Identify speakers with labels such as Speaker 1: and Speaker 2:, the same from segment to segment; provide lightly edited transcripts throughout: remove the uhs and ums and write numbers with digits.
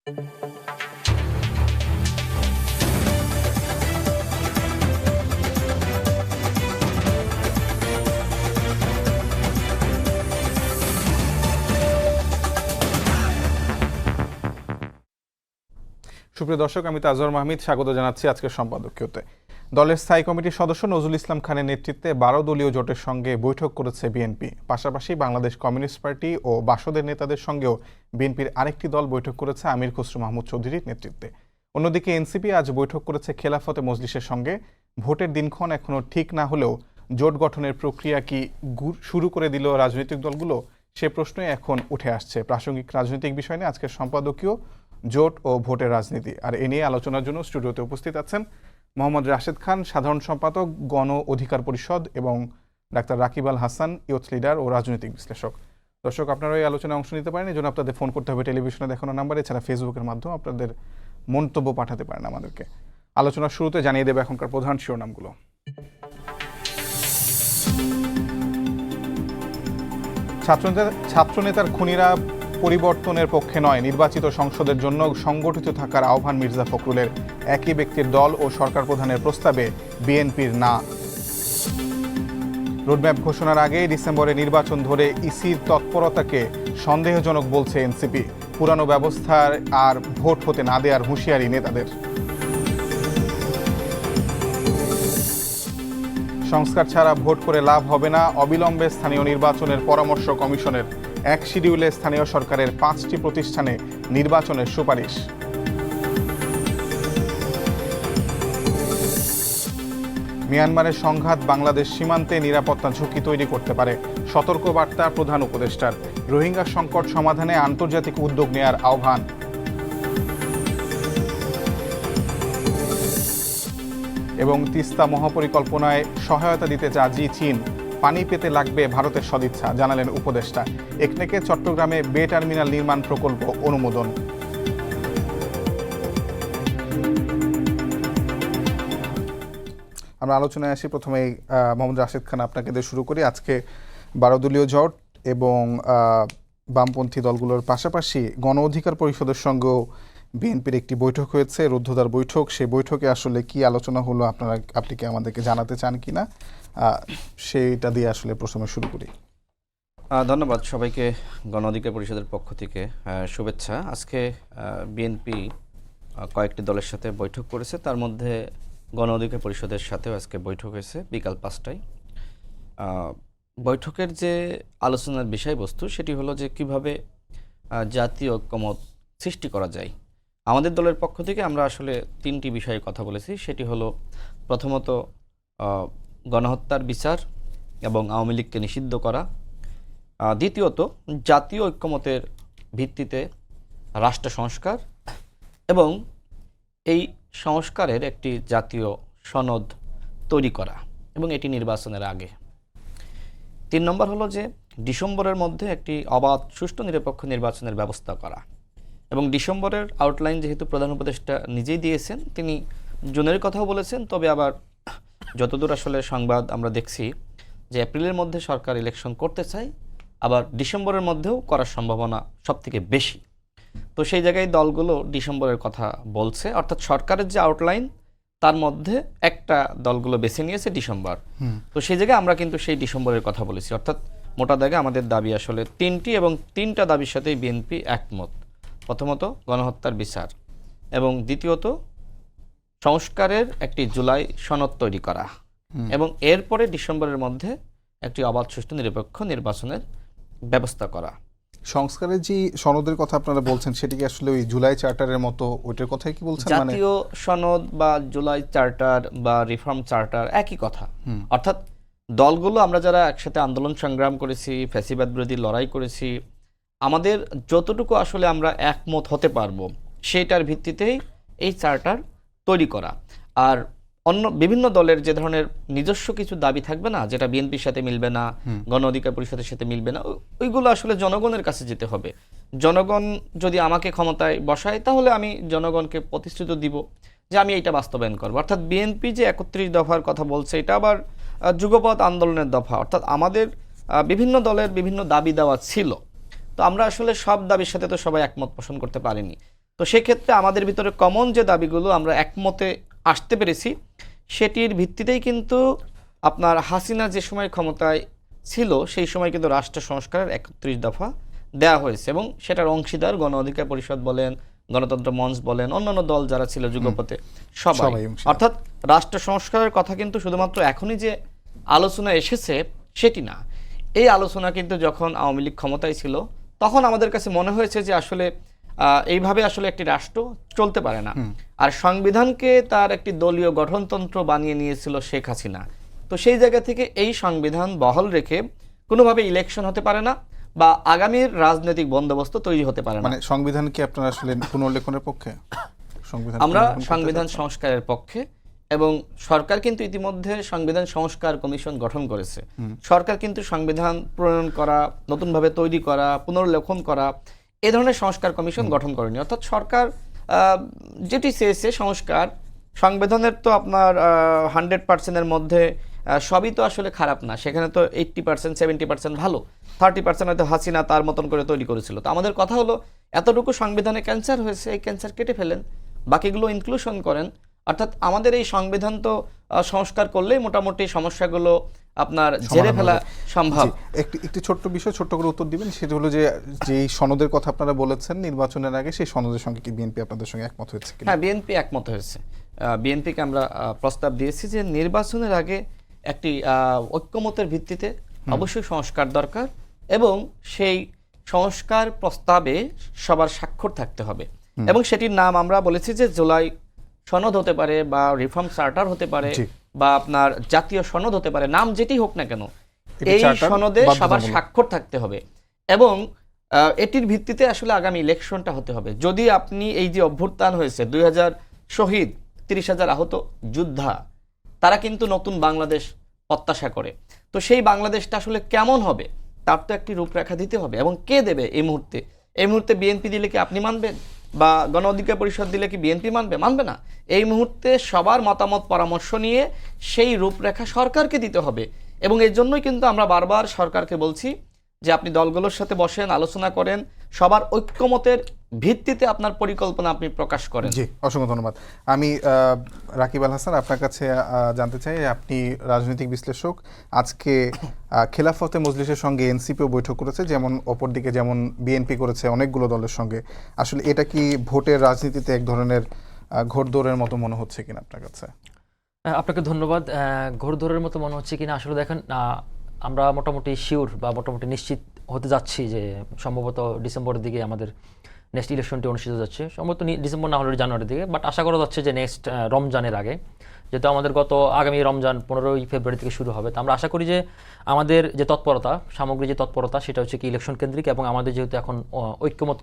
Speaker 1: সুপ্রিয় দর্শক, আমি তাজওয়ার মাহমিদ স্বাগত জানাচ্ছি আজকের সম্পাদকীয়তে। দলের স্থায়ী কমিটির সদস্য নজরুল ইসলাম খানের নেতৃত্বে 12 দলীয় জোটের সঙ্গে বৈঠক করেছে বিএনপি। পাশাপাশি বাংলাদেশ কমিউনিস্ট পার্টি ও বাসদের নেতাদের সঙ্গেও বিএনপির আরেকটি দল বৈঠক করেছে আমির খসরু মাহমুদ চৌধুরীর নেতৃত্বে। অন্যদিকে এনসিপি আজ বৈঠক করেছে খেলাফতে মজলিসের সঙ্গে। ভোটের দিনক্ষণ এখনও ঠিক না হলেও জোট গঠনের প্রক্রিয়া কি শুরু করে দিল রাজনৈতিক দলগুলো, সে প্রশ্নই এখন উঠে আসছে। প্রাসঙ্গিক রাজনৈতিক বিষয় নিয়ে আজকের সম্পাদকীয় জোট ও ভোটের রাজনীতি, আর এ নিয়ে আলোচনার জন্য স্টুডিওতে উপস্থিত আছেন মোহাম্মদ রাশেদ খান, সাধারণ সম্পাদক, গণ অধিকার পরিষদ, এবং doctor Rakib Al Hasan, youth leader ও রাজনৈতিক বিশ্লেষক। দর্শক, আপনারা এই আলোচনায় অংশ নিতে পারেন, এই জন্য আপনাদের ফোন করতে হবে টেলিভিশনে দেখানো নাম্বারে, এছাড়া ফেসবুকের মাধ্যমে আপনাদের মন্তব্য পাঠাতে পারেন আমাদেরকে। আলোচনার শুরুতে জানিয়ে দেবে এখনকার প্রধান শিরোনামগুলো। ছাত্রনেতার খুনিরা পরিবর্তনের পক্ষে নয়, নির্বাচিত সংসদের জন্য সংগঠিত থাকার আহ্বান মির্জা ফখরুলের। একই ব্যক্তির দল ও সরকার প্রধানের প্রস্তাবে বিএনপির না। রোডম্যাপ ঘোষণার আগে ডিসেম্বরে নির্বাচন ধরে ইসির তৎপরতাকে সন্দেহজনক বলছে এনসিপি। পুরানো ব্যবস্থার আর ভোট হতে না দেওয়ার হুঁশিয়ারি নেতাদের। সংস্কার ছাড়া ভোট করে লাভ হবে না, অবিলম্বে স্থানীয় নির্বাচনের পরামর্শ কমিশনের। এক শিডিউলে স্থানীয় সরকারের 5টি প্রতিষ্ঠানে নির্বাচনের সুপারিশ। মিয়ানমারের সংঘাত বাংলাদেশ সীমান্তে নিরাপত্তা ঝুঁকি তৈরি করতে পারে, সতর্ক বার্তা প্রধান উপদেষ্টার। রোহিঙ্গা সংকট সমাধানে আন্তর্জাতিক উদ্যোগ নেয়ার আহ্বান। এবং তিস্তা মহাপরিকল্পনায় সহায়তা দিতে চায় চীন, পানি পেতে লাগবে ভারতের সদিচ্ছা, জানালেন উপদেষ্টা। একনেকে চট্টগ্রামে বে টার্মিনাল নির্মাণ প্রকল্প অনুমোদন। আমরা আলোচনায় আসি। প্রথমে মোহাম্মদ রাশেদ খান, আপনাকে দিয়ে শুরু করি। আজকে 12 দলীয় জোট এবং বামপন্থী দলগুলোর পাশাপাশি গণ অধিকার পরিষদের সঙ্গেও বিএনপির একটি বৈঠক হয়েছে, রুদ্ধদ্বার বৈঠক। সেই বৈঠকে আসলে কি আলোচনা হলো আপনি কি আমাদেরকে জানাতে চান কিনা, সেইটা দিয়ে আসলে প্রথমে শুরু করি।
Speaker 2: ধন্যবাদ সবাইকে। গণ অধিকার পরিষদের পক্ষ থেকে শুভেচ্ছা। আজকে বিএনপি কয়েকটি দলের সাথে বৈঠক করেছে, তার মধ্যে গণ অধিকার পরিষদের সাথেও আজকে বৈঠক হয়েছে বিকাল 5টায়। বৈঠকের যে আলোচনার বিষয়বস্তু সেটি হলো যে কিভাবে জাতীয় ঐক্যমত সৃষ্টি করা যায়। আমাদের দলের পক্ষ থেকে আমরা আসলে 3টি বিষয়ে কথা বলেছি। সেটি হলো প্রথমত গণহত্যার বিচার এবং আওয়ামী লীগকে নিষিদ্ধ করা, দ্বিতীয়ত জাতীয় ঐক্যমতের ভিত্তিতে রাষ্ট্র সংস্কার এবং এই সংস্কারের একটি জাতীয় সনদ তৈরি করা এবং এটি নির্বাচনের আগে। 3 নম্বর হলো যে ডিসেম্বরের মধ্যে একটি অবাধ, সুষ্ঠু, নিরপেক্ষ নির্বাচনের ব্যবস্থা করা। এবং ডিসেম্বরের আউটলাইন যেহেতু প্রধান উপদেষ্টা নিজেই দিয়েছেন, তিনি জুনের কথাও বলেছেন, তবে আবার যতদূর আসলে সংবাদ আমরা দেখছি যে এপ্রিলের মধ্যে সরকার ইলেকশন করতে চায়, আবার ডিসেম্বরের মধ্যেও করার সম্ভাবনা সবথেকে বেশি। তো সেই জায়গায় দলগুলো ডিসেম্বরের কথা বলছে, অর্থাৎ সরকারের যে আউটলাইন তার মধ্যে একটা দলগুলো বেছে নিয়েছে ডিসেম্বর। তো সেই জায়গায় আমরা কিন্তু সেই ডিসেম্বরের কথা বলেছি, অর্থাৎ মোটা দাগে আমাদের দাবি আসলে 3টি এবং 3টা দাবির সাথেই বিএনপি একমত। প্রথমত গণহত্যার বিচার, এবং দ্বিতীয়ত সংস্কারের একটি জুলাই সনদ তৈরি করা, এবং এরপরে ডিসেম্বরের মধ্যে একটি অবাধ, সুষ্ঠু, নিরপেক্ষ নির্বাচনের ব্যবস্থা করা।
Speaker 1: সংস্কারের যে সনদের কথা আপনারা বলছেন, সেটি কি আসলে ওই জুলাই চার্টারের মতো ওইটার কথাই কি বলছেন?
Speaker 2: জাতীয় সনদ বা জুলাই চার্টার বা রিফর্ম চার্টার একই কথা। অর্থাৎ দলগুলো আমরা যারা একসাথে আন্দোলন সংগ্রাম করেছি, ফ্যাসিবাদ বিরোধী লড়াই করেছি, আমাদের যতটুকু আসলে আমরা একমত হতে পারবো সেইটার ভিত্তিতেই এই চার্টার তৈরি করা। আর অন্য বিভিন্ন দলের যে ধরনের নিজস্ব কিছু দাবি থাকবে না, যেটা বিএনপির সাথে মিলবে না, গণ অধিকার পরিষদের সাথে মিলবে না, ওইগুলো আসলে জনগণের কাছে যেতে হবে। জনগণ যদি আমাকে ক্ষমতায় বসায়, তাহলে আমি জনগণকে প্রতিশ্রুতি দিব যে আমি এইটা বাস্তবায়ন করবো। অর্থাৎ বিএনপি যে 31 দফার কথা বলছে, এটা আবার যুগপৎ আন্দোলনের দফা। অর্থাৎ আমাদের বিভিন্ন দলের বিভিন্ন দাবি দেওয়া ছিল, তো আমরা আসলে সব দাবির সাথে তো সবাই একমত পোষণ করতে পারিনি। তো সেক্ষেত্রে আমাদের ভিতরে কমন যে দাবিগুলো আমরা একমতে আসতে পেরেছি, সেটির ভিত্তিতেই কিন্তু আপনার হাসিনা যে সময় ক্ষমতায় ছিল সেই সময় কিন্তু রাষ্ট্র সংস্কারের 31 দফা দেওয়া হয়েছে এবং সেটার অংশীদার গণ অধিকার পরিষদ বলেন, গণতন্ত্র মঞ্চ বলেন, অন্যান্য দল যারা ছিল যুগপথে সবাই।
Speaker 1: সবাই অংশীদার।
Speaker 2: অর্থাৎ রাষ্ট্র সংস্কারের কথা কিন্তু শুধুমাত্র এখনই যে আলোচনা এসেছে সেটি না, এই আলোচনা কিন্তু যখন আওয়ামী লীগ ক্ষমতায় ছিল তখন আমাদের কাছে মনে হয়েছে যে আসলে এইভাবে আসলে একটি রাষ্ট্র চলতে পারে না। আর সংবিধানকে তার একটি দলীয় গঠনতন্ত্র বানিয়ে নিয়েছিল শেখ হাসিনা। তো সেই জায়গা থেকে এই সংবিধান বহাল রেখে কোনোভাবে ইলেকশন হতে পারে না বা আগামীর রাজনৈতিক বন্দোবস্ত তৈরি হতে পারে না।
Speaker 1: মানে সংবিধান কি আপনারা আসলে পুনর্লেখনের পক্ষে? সংবিধান
Speaker 2: আমরা
Speaker 1: পুনর্লেখন করতে
Speaker 2: সংবিধান
Speaker 1: চাচ্ছেন?
Speaker 2: সংস্কারের পক্ষে এবং সরকার কিন্তু ইতিমধ্যে সংবিধান সংস্কার কমিশন গঠন করেছে। সরকার কিন্তু সংবিধান প্রণয়ন করা, নতুনভাবে তৈরি করা, পুনর্লেখন করা এই ধরনের সংস্কার কমিশন গঠন করেনি। অর্থাৎ সরকার যেটি চেয়েছে সংস্কার, সংবিধানের তো আপনার 100%-এর মধ্যে সবই তো আসলে খারাপ না, সেখানে তো 80% 70% ভালো, 30% হয়তো হাসিনা তার মতন করে তৈরি করেছিল। তো আমাদের কথা হলো এতটুকু সংবিধানে ক্যান্সার হয়েছে, এই ক্যান্সার কেটে ফেলেন, বাকিগুলো ইনক্লুশন করেন। অর্থাৎ আমাদের এই সংবিধান তো সংস্কার করলেই মোটামুটি সমস্যাগুলো আপনার ঝেড়ে ফেলা সম্ভব।
Speaker 1: জি, একটি ছোট্ট বিষয় ছোট্ট করে উত্তর দিবেন, সেটা হলো যে যেই সনদের কথা আপনারা বলেছেন নির্বাচনের আগে, সেই সনদের সঙ্গে কি বিএনপি আপনাদের সঙ্গে একমত হয়েছে কিনা?
Speaker 2: হ্যাঁ, বিএনপি একমত হয়েছে। বিএনপিকে আমরা প্রস্তাব দিয়েছি যে নির্বাচনের আগে একটি ঐক্যমতের ভিত্তিতে অবশ্যই সংস্কার দরকার এবং সেই সংস্কার প্রস্তাবে সবার স্বাক্ষর থাকতে হবে এবং সেটির নাম আমরা বলেছি যে জুলাই সনদ হতে পারে বা রিফর্ম চার্টার হতে পারে
Speaker 1: জি।
Speaker 2: বা আপনার জাতীয় সনদ হতে পারে, নাম যেটি হোক না কেন
Speaker 1: এটি
Speaker 2: এই
Speaker 1: চার্টার
Speaker 2: সনদে সবার
Speaker 1: বাধ্যতামূলক।
Speaker 2: স্বাক্ষর থাকতে হবে এবং এটির ভিত্তিতে আসলে আগামী ইলেকশনটা হতে হবে। যদি আপনি এই যে অভ্যুত্থান হয়েছে 2000 শহীদ, 30,000 আহত যোদ্ধা, তারা কিন্তু নতুন বাংলাদেশ প্রত্যাশা করে। তো সেই বাংলাদেশটা আসলে কেমন হবে তার তো একটি রূপরেখা দিতে হবে এবং কে দেবে এই মুহূর্তে? এই মুহূর্তে বিএনপি দিলে কি আপনি মানবেন বা গণ অধিকার পরিষদ দিলে কি বিএনপি মানবে? মানবে না। এই মুহূর্তে সবার মতামত পরামর্শ নিয়ে সেই রূপরেখা সরকারকে দিতে হবে এবং এর জন্যই কিন্তু আমরা বারবার সরকারকে বলছি যে আপনি দলগুলোর সাথে বসেন, আলোচনা করেন, সবার ঐক্যমতের ভিত্তিতে আপনার পরিকল্পনা আপনি প্রকাশ করেন।
Speaker 1: জি, অসংখ্য ধন্যবাদ। আমি রাকিব আল হাসান আপনার কাছে জানতে চাই, আপনি রাজনৈতিক বিশ্লেষক, আজকে খেলাফতে মজলিসের সঙ্গে এনসিপিও বৈঠক করেছে, যেমন অপরদিকে যেমন বিএনপি করেছে অনেকগুলো দলের সঙ্গে। আসলে এটা কি ভোটের রাজনীতিতে এক ধরনের ঘোড়দৌড়ের মতো মনে হচ্ছে কিনা আপনার কাছে?
Speaker 3: আপনাকে ধন্যবাদ। ঘোড়দৌড়ের মতো মনে হচ্ছে কিনা, আসলে দেখেন আমরা মোটামুটি শিওর বা মোটামুটি নিশ্চিত হতে যাচ্ছি যে সম্ভবত ডিসেম্বরের দিকে আমাদের নেক্সট ইলেকশনটি অনুষ্ঠিত যাচ্ছে, সম্ভবত ডিসেম্বর না হলে জানুয়ারির দিকে, বাট আশা করা যাচ্ছে যে নেক্সট রমজানের আগে, যেহেতু আমাদের আগামী রমজান 15ই ফেব্রুয়ারি থেকে শুরু হবে। তো আমরা আশা করি যে আমাদের যে তৎপরতা, সামগ্রিক যে তৎপরতা, সেটা হচ্ছে কি ইলেকশন কেন্দ্রিক এবং আমাদের যেহেতু এখন ঐক্যমত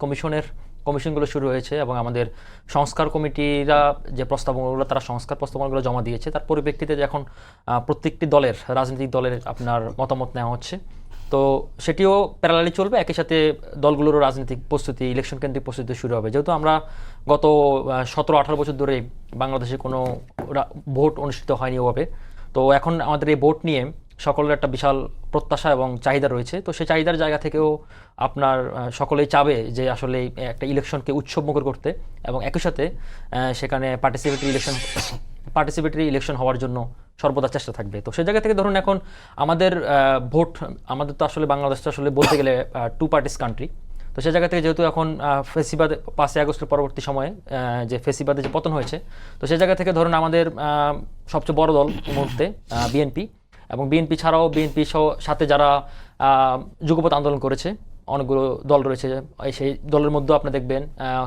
Speaker 3: কমিশনগুলো শুরু হয়েছে এবং আমাদের সংস্কার কমিটিরা যে প্রস্তাবনাগুলো, তারা সংস্কার প্রস্তাবনাগুলো জমা দিয়েছে, তার পরিপ্রেক্ষিতে যে এখন প্রত্যেকটি দলের, রাজনৈতিক দলের আপনার মতামত নেওয়া হচ্ছে। তো সেটিও প্যারালালি চলবে, একই সাথে দলগুলোরও রাজনৈতিক প্রস্তুতি, ইলেকশন কেন্দ্রিক প্রস্তুতি শুরু হবে। যেহেতু আমরা গত 17-18 বছর ধরে বাংলাদেশে কোনো ভোট অনুষ্ঠিত হয়নি ওভাবে, তো এখন আমাদের এই ভোট নিয়ে সকলের একটা বিশাল প্রত্যাশা এবং চাহিদা রয়েছে। তো সেই চাহিদার জায়গা থেকেও আপনার সকলেই চাবে যে আসলে একটা ইলেকশনকে উৎসবমুখর করতে এবং একই সাথে সেখানে পার্টিসিপেটরি ইলেকশন হওয়ার জন্য সর্বদা চেষ্টা থাকবে। তো সেই জায়গা থেকে ধরুন এখন আমাদের ভোট, আমাদের তো আসলে বাংলাদেশটা আসলে বলতে গেলে 2 পার্টিস কান্ট্রি। তো সেই জায়গা থেকে যেহেতু এখন ফেসিবাদ 5ই আগস্টের পরবর্তী সময়ে যে ফেসিবাদে যে পতন হয়েছে, তো সেই জায়গা থেকে ধরুন আমাদের সবচেয়ে বড় দল এই মুহূর্তে বিএনপি, এবং বিএনপি ছাড়াও বিএনপি সাথে যারা যুগপৎ আন্দোলন করেছে অনেকগুলো দল রয়েছে, সেই দলের মধ্যেও আপনি দেখবেন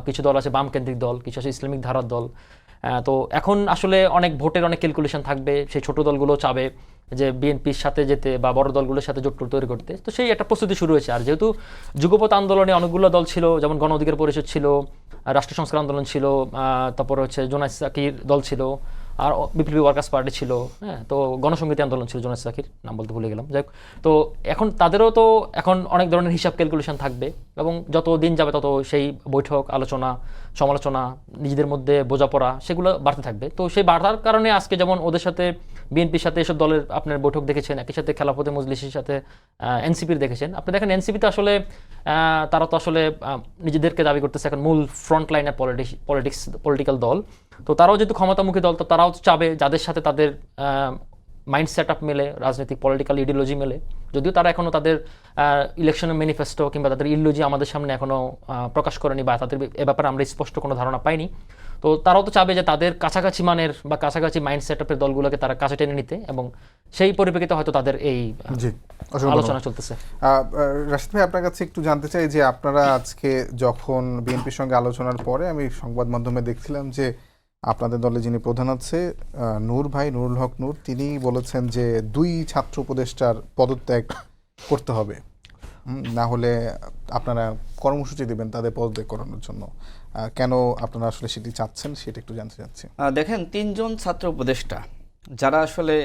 Speaker 3: কিছু দল আছে বামকেন্দ্রিক দল, কিছু আছে ইসলামিক ধারার দল। তো এখন আসলে অনেক ভোটের অনেক ক্যালকুলেশন থাকবে, সেই ছোট দলগুলো চাবে যে বিএনপির সাথে যেতে বা বড় দলগুলোর সাথে জোট তৈরি করতে। তো সেই একটা প্রস্তুতি শুরু হয়েছে। আর যেহেতু যুগপৎ আন্দোলনে অনেকগুলো দল ছিল, যেমন গণ অধিকার পরিষদ ছিল, রাষ্ট্র সংস্কার আন্দোলন ছিল, তারপর হচ্ছে জোনায়েদ সাকির দল ছিল, আর বিপ্লবী ওয়ার্কার্স পার্টি ছিল, হ্যাঁ, তো গণসংহতি আন্দোলন ছিল, জোনায়েদ সাকির নাম বলতে ভুলে গেলাম। যাই হোক, তো এখন তাদেরও তো এখন অনেক ধরনের হিসাব ক্যালকুলেশন থাকবে এবং যত দিন যাবে তত সেই বৈঠক, আলোচনা, সমালোচনা, নিজেদের মধ্যে বোঝাপড়া সেগুলো বাড়তে থাকবে। তো সেই বাড়ার কারণে আজকে যেমন ওদের সাথে বিএনপির সাথে এসব দলের আপনার বৈঠক দেখেছেন, একই সাথে খেলাফতে মজলিসের সাথে এনসিপির দেখেছেন। আপনি দেখেন এনসিপিতে আসলে তারা তো আসলে নিজেদেরকে দাবি করতেছে এখন মূল ফ্রন্ট লাইনের পলিটিক্যাল দল। তো তারাও যেহেতু ক্ষমতামুখী দল, তো তারাও চাবে যাদের সাথে তাদের মাইন্ড সেট আপ মেলে, রাজনৈতিক পলিটিক্যাল ইডিওলজি মেলে। যদিও তারা এখনও তাদের ইলেকশনের ম্যানিফেস্টো কিংবা তাদের ইডিওলজি আমাদের সামনে এখনও প্রকাশ করেনি বা তাদের এ ব্যাপারে আমরা স্পষ্ট কোনো ধারণা পাইনি। তো তারাও তো চাবে যে তাদের কাছাকাছি মানের বা কাছাকাছি মাইন্ড সেট আপের দলগুলোকে তারা কাছে টেনে নিতে, এবং সেই পরিপ্রেক্ষিতে হয়তো তাদের এই আলোচনা চলতেছে।
Speaker 1: রাশিদ ভাই, আপনার কাছে একটু জানতে চাই যে আপনারা আজকে যখন বিএনপির সঙ্গে আলোচনার পরে আমি সংবাদ মাধ্যমে দেখছিলাম যে আপনাদের দলে যিনি প্রধান আছে নূর ভাই, নুরুল হক নূর, তিনি বলেছেন যে 2 ছাত্র উপদেষ্টার পদত্যাগ করতে হবে, না হলে আপনারা কর্মসূচি দেবেন তাদের পদত্যাগ করানোর জন্য। কেন আপনারা আসলে সেটি চাচ্ছেন সেটা একটু জানতে চাচ্ছি।
Speaker 2: দেখেন, 3 জন ছাত্র উপদেষ্টা যারা আসলে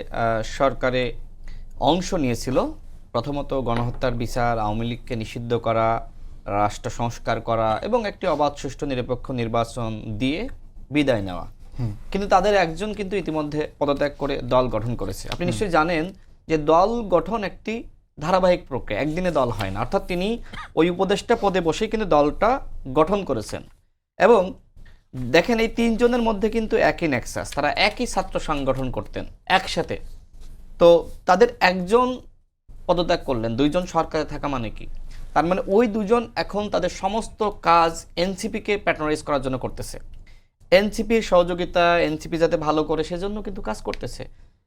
Speaker 2: সরকারে অংশ নিয়েছিল, প্রথমত গণহত্যার বিচার, আওয়ামী লীগকে নিষিদ্ধ করা, রাষ্ট্র সংস্কার করা এবং একটি অবাধ সুষ্ঠু নিরপেক্ষ নির্বাচন দিয়ে বিদায় নেওয়া, কিন্তু তাদের একজন কিন্তু ইতিমধ্যে পদত্যাগ করে দল গঠন করেছে। আপনি নিশ্চয়ই জানেন যে দল গঠন একটি ধারাবাহিক প্রক্রিয়া, একদিনে দল হয় না। অর্থাৎ তিনি ওই উপদেষ্টা পদে বসেই কিন্তু দলটা গঠন করেছেন। এবং দেখেন, এই 3 জনের মধ্যে কিন্তু একই নেক্সাস, তারা একই ছাত্র সংগঠন করতেন একসাথে। তো তাদের একজন পদত্যাগ করলেন, 2 জন সরকারে থাকা মানে কি? তার মানে ওই 2 জন এখন তাদের সমস্ত কাজ এনসিপিকে প্যাট্রোনাইজ করার জন্য করতেছে, এনসিপির সহযোগিতা, এনসিপি যাতে ভালো করে সেজন্য কিন্তু কাজ করতেছে।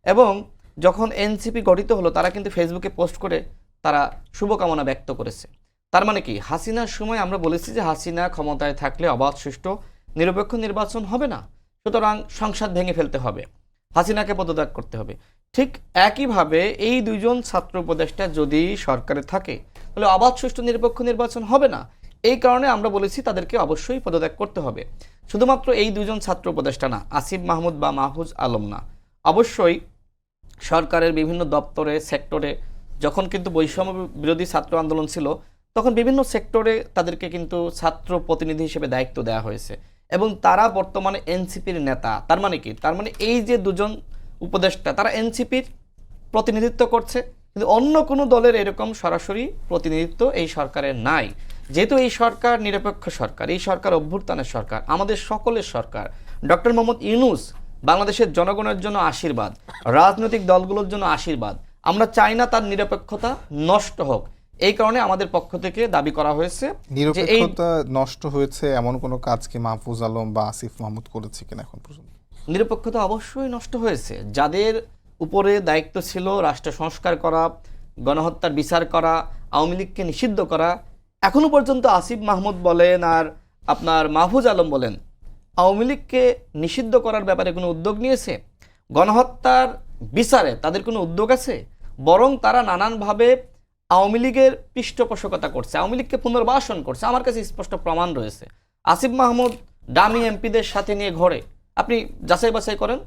Speaker 2: এবং যখন এনসিপি গঠিত হলো, তারা কিন্তু ফেসবুকে পোস্ট করে তারা শুভকামনা ব্যক্ত করেছে। তার মানে কি, হাসিনার সময় আমরা বলেছি যে হাসিনা ক্ষমতায় থাকলে অবাধ সুষ্ঠু নিরপেক্ষ নির্বাচন হবে না, সুতরাং সংসদ ভেঙে ফেলতে হবে, হাসিনাকে পদত্যাগ করতে হবে। ঠিক একইভাবে এই 2 জন ছাত্র উপদেষ্টা যদি সরকারে থাকে তাহলে অবাধ সুষ্ঠু নিরপেক্ষ নির্বাচন হবে না। এই কারণে আমরা বলেছি তাদেরকে অবশ্যই পদত্যাগ করতে হবে। শুধুমাত্র এই 2 জন ছাত্র উপদেষ্টা না, আসিফ মাহমুদ বা মাহফুজ আলম না, অবশ্যই সরকারের বিভিন্ন দপ্তরে, সেক্টরে যখন কিন্তু বৈষম্য বিরোধী ছাত্র আন্দোলন ছিল, তখন বিভিন্ন সেক্টরে তাদেরকে কিন্তু ছাত্র প্রতিনিধি হিসেবে দায়িত্ব দেওয়া হয়েছে এবং তারা বর্তমানে এনসিপির নেতা। তার মানে কি, তার মানে এই যে 2 জন উপদেষ্টা তারা এনসিপির প্রতিনিধিত্ব করছে, কিন্তু অন্য কোনো দলের এরকম সরাসরি প্রতিনিধিত্ব এই সরকারের নাই। যেহেতু এই সরকার নিরপেক্ষ সরকার, এই সরকার অভ্যুত্থানের সরকার, আমাদের সকলের সরকার, ডক্টর মোহাম্মদ ইউনূস বাংলাদেশের জনগণের জন্য আশীর্বাদ, রাজনৈতিক দলগুলোর জন্য আশীর্বাদ। আমরা চাই না তার নিরপেক্ষতা নষ্ট হোক। এই কারণে আমাদের পক্ষ থেকে দাবি করা হয়েছে যে এই
Speaker 1: নিরপেক্ষতা নষ্ট হয়েছে এমন কোনো কাজ কি মাহফুজ আলম বা আসিফ মাহমুদ করেছে কিনা এখন পর্যন্ত?
Speaker 2: নিরপেক্ষতা অবশ্যই নষ্ট হয়েছে। যাদের উপরে দায়িত্ব ছিল রাষ্ট্র সংস্কার করা, গণহত্যার বিচার করা, আওয়ামী লীগকে নিষিদ্ধ করা, এখনো পর্যন্ত আসিফ মাহমুদ বলেন আর আপনার মাহফুজ আলম বলেন, আওয়ামী লীগকে নিষিদ্ধ করার ব্যাপারে কোনো উদ্যোগ নিয়েছে? গণহত্যার বিচারে তাদের কোনো উদ্যোগ আছে? বরং তারা নানানভাবে আওয়ামী লীগের পৃষ্ঠপোষকতা করছে, আওয়ামী লীগকে পুনর্বাসন করছে। আমার কাছে স্পষ্ট প্রমাণ রয়েছে। আসিফ মাহমুদ ডামি এমপিদের সাথে নিয়ে ঘোরে, আপনি যাচাই বাছাই করেন।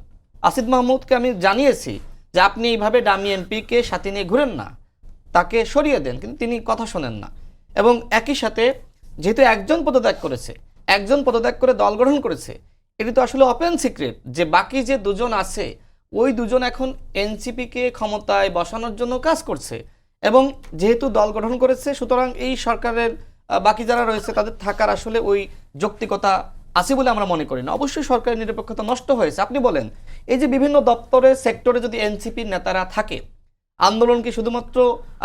Speaker 2: আসিফ মাহমুদকে আমি জানিয়েছি যে আপনি এইভাবে ডামি এমপিকে সাথে নিয়ে ঘুরেন না, তাকে সরিয়ে দেন, কিন্তু তিনি কথা শোনেন না। এবং একই সাথে যেহেতু একজন পদত্যাগ করেছে, একজন পদত্যাগ করে দল গঠন করেছে, এটি তো আসলে ওপেন সিক্রেট যে বাকি যে 2 জন আছে, ওই 2 জন এখন এনসিপিকে ক্ষমতায় বসানোর জন্য কাজ করছে। এবং যেহেতু দল গঠন করেছে, সুতরাং এই সরকারের বাকি যারা রয়েছে তাদের থাকার আসলে ওই যৌক্তিকতা আছে বলে আমরা মনে করি না। অবশ্যই সরকারের নিরপেক্ষতা নষ্ট হয়েছে। আপনি বলেন, এই যে বিভিন্ন দপ্তরে, সেক্টরে যদি এনসিপির নেতারা থাকে, আন্দোলন কি শুধুমাত্র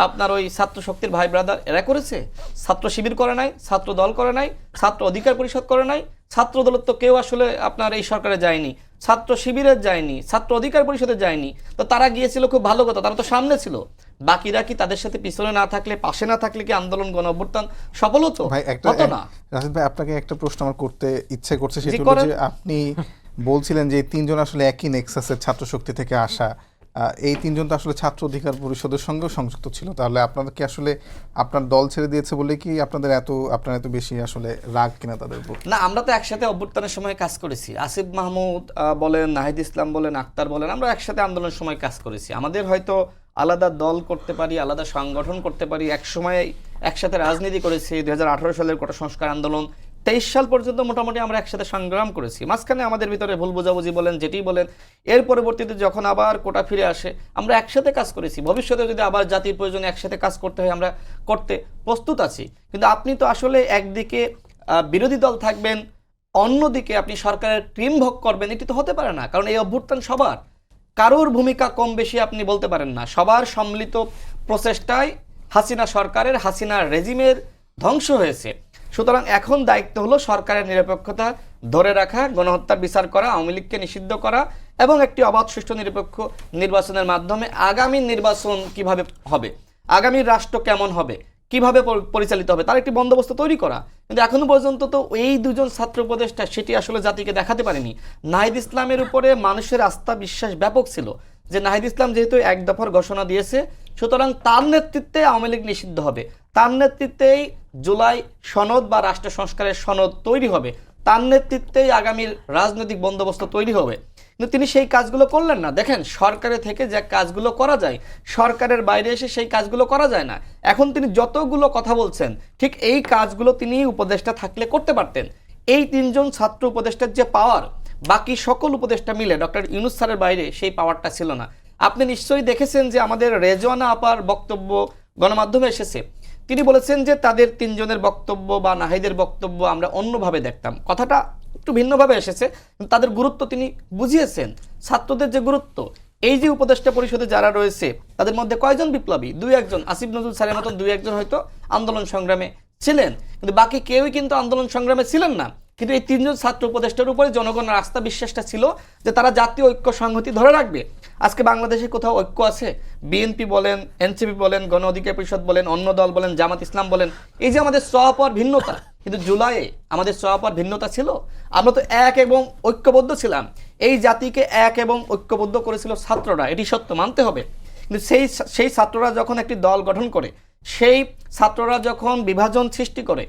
Speaker 2: আপনার ওই ছাত্র শক্তির ভাই ব্রাদার এরা করেছে? ছাত্র শিবির করে নাই, ছাত্র দল করে নাই, ছাত্র অধিকার পরিষদ করে নাই। ছাত্র দলের তো কেউ আসলে আপনার এই সরকারে যায়নি, ছাত্র শিবিরের যায়নি, ছাত্র অধিকার পরিষদের যায়নি। তো তারা গিয়েছিল, খুব ভালো কথা, তারা তো সামনে ছিল। বাকিরা কি তাদের সাথে পিছনে না থাকলে, পাশে না থাকলে কি আন্দোলন গণ অভ্যুত্থান সফল হতো? হতো না।
Speaker 1: রাশিদ ভাই, আপনাকে একটা প্রশ্ন আমার করতে ইচ্ছে করছে, সেটা হলো যে আপনি বলছিলেন যে 3 জন আসলে একই নেক্সাসের ছাত্র শক্তি থেকে আসা, এই তিনজন তো আসলে ছাত্র অধিকার পরিষদের সঙ্গেও সংযুক্ত ছিল, তাহলে আপনাদেরকে আসলে আপনার দল ছেড়ে দিয়েছে বলে কি আপনার এত বেশি আসলে রাগ কিনা তাদের উপর?
Speaker 2: না, আমরা তো একসাথে অভ্যুত্থানের সময় কাজ করেছি। আসিফ মাহমুদ বলেন, নাহিদ ইসলাম বলেন, আক্তার বলেন, আমরা একসাথে আন্দোলনের সময় কাজ করেছি। আমাদের হয়তো আলাদা দল করতে পারি, আলাদা সংগঠন করতে পারি, এক সময় একসাথে রাজনীতি করেছি। 2018 সালের কোটা সংস্কার আন্দোলন 23 সাল পর্যন্ত মোটামুটি আমরা একসাথে সংগ্রাম করেছি। মাঝখানে আমাদের ভিতরে ভুল বোঝাবুঝি বলেন, যেটি বলেন, এর পরবর্তীতে যখন আবার কোটা ফিরে আসে আমরা একসাথে কাজ করেছি। ভবিষ্যতে যদি আবার জাতির প্রয়োজনে একসাথে কাজ করতে হয় আমরা করতে প্রস্তুত আছি। কিন্তু আপনি তো আসলে একদিকে বিরোধী দল থাকবেন, অন্যদিকে আপনি সরকারের টিম ভোগ করবেন, এটি তো হতে পারে না। কারণ এই অভ্যুত্থান সবার, কারোর ভূমিকা কম বেশি আপনি বলতে পারেন না। সবার সম্মিলিত প্রচেষ্টায় হাসিনা সরকারের, হাসিনা রেজিমের ধ্বংস হয়েছে। সুতরাং এখন দায়িত্ব হলো সরকারের নিরপেক্ষতা ধরে রাখা, গণহত্যার বিচার করা, আওয়ামী লীগকে নিষিদ্ধ করা এবং একটি অবাধ সুষ্ঠু নিরপেক্ষ নির্বাচনের মাধ্যমে আগামী নির্বাচন কিভাবে হবে, আগামী রাষ্ট্র কেমন হবে, কিভাবে পরিচালিত হবে তার একটি বন্দোবস্ত তৈরি করা। কিন্তু এখনো পর্যন্ত তো এই দুজন ছাত্র উপদেষ্টা সেটি আসলে জাতিকে দেখাতে পারেনি। নাহিদ ইসলামের উপরে মানুষের আস্থা বিশ্বাস ব্যাপক ছিল যে নাহিদ ইসলাম যেহেতু এক দফার ঘোষণা দিয়েছে, সুতরাং তার নেতৃত্বে আওয়ামী লীগ নিষিদ্ধ হবে, তার নেতৃত্বেই জুলাই সনদ বা রাষ্ট্র সংস্কারের সনদ তৈরি হবে, তার নেতৃত্বেই আগামীর রাজনৈতিক বন্দোবস্ত তৈরি হবে। কিন্তু তিনি সেই কাজগুলো করলেন না। দেখেন, সরকারে থেকে যে কাজগুলো করা যায়, সরকারের বাইরে এসে সেই কাজগুলো করা যায় না। এখন তিনি যতগুলো কথা বলছেন, ঠিক এই কাজগুলো তিনি উপদেষ্টা থাকলে করতে পারতেন। এই তিনজন ছাত্র উপদেষ্টার যে পাওয়ার, বাকি সকল উপদেষ্টা মিলে ডক্টর ইউনূস স্যারের বাইরে সেই পাওয়ারটা ছিল না। আপনি নিশ্চয়ই দেখেছেন যে আমাদের রেজওয়ানা আপার বক্তব্য গণমাধ্যমে এসেছে। তিনি বলেছেন যে তাদের তিনজনের বক্তব্য বা নাহিদের বক্তব্য আমরা অন্যভাবে দেখতাম। কথাটা একটু ভিন্নভাবে এসেছে, কিন্তু তাদের গুরুত্ব তিনি বুঝিয়েছেন। ছাত্রদের যে গুরুত্ব, এই যে উপদেষ্টা পরিষদে যারা রয়েছে তাদের মধ্যে কয়জন বিপ্লবী? দুই একজন, আসিফ নজরুল স্যারের মতন দুই একজন হয়তো আন্দোলন সংগ্রামে ছিলেন, কিন্তু বাকি কেউই কিন্তু আন্দোলন সংগ্রামে ছিলেন না। কিন্তু এই তিনজন ছাত্র উপদেষ্টার উপরে জনগণের আস্থা বিশ্বাসটা ছিল যে তারা জাতীয় ঐক্য সংহতি ধরে রাখবে। আজকে বাংলাদেশে কোথাও ঐক্য আছে? বিএনপি বলেন, এনসিপি বলেন, গণ অধিকার পরিষদ বলেন, অন্য দল বলেন, জামাত ইসলাম বলেন, এই যে আমাদের সহপর ভিন্নতা, কিন্তু জুলাইয়ে আমাদের সহপর ভিন্নতা ছিল। আমরা তো এক এবং ঐক্যবদ্ধ ছিলাম। এই জাতিকে এক এবং ঐক্যবদ্ধ করেছিল ছাত্ররা, এটি সত্য, মানতে হবে। কিন্তু সেই ছাত্ররা যখন একটি দল গঠন করে, সেই ছাত্ররা যখন বিভাজন সৃষ্টি করে,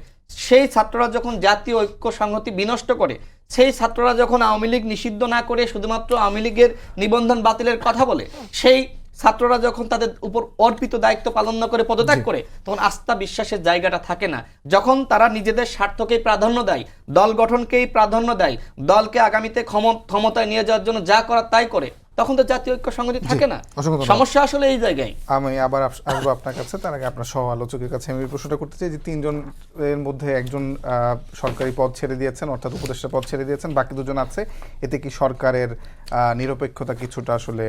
Speaker 2: সেই ছাত্ররা যখন জাতীয় ঐক্য সংহতি বিনষ্ট করে, সেই ছাত্ররা যখন আওয়ামী লীগ নিষিদ্ধ না করে শুধুমাত্র আওয়ামী লীগের নিবন্ধন বাতিলের কথা বলে, সেই ছাত্ররা যখন তাদের উপর অর্পিত দায়িত্ব পালন না করে পদত্যাগ করে, তখন আস্থা বিশ্বাসের জায়গাটা থাকে না। যখন তারা নিজেদের স্বার্থকেই প্রাধান্য দেয়, দল গঠনকেই প্রাধান্য দেয়, দলকে আগামীতে ক্ষমতায় নিয়ে যাওয়ার জন্য যা করার তাই করে, তখন তো জাতীয় ঐক্য সংগঠন থাকে না। সমস্যা আসলে এই জায়গায়।
Speaker 1: আমি আবার আসবো আপনার কাছে, তার আগে আপনার সহ আলোচকের কাছে আমি প্রশ্নটা করতে চাই যে তিনজনের মধ্যে একজন সরকারি পদ ছেড়ে দিয়েছেন, অর্থাৎ উপদেষ্টা পদ ছেড়ে দিয়েছেন, বাকি দুজন আছে। এতে কি সরকারের নিরপেক্ষতা কিছুটা আসলে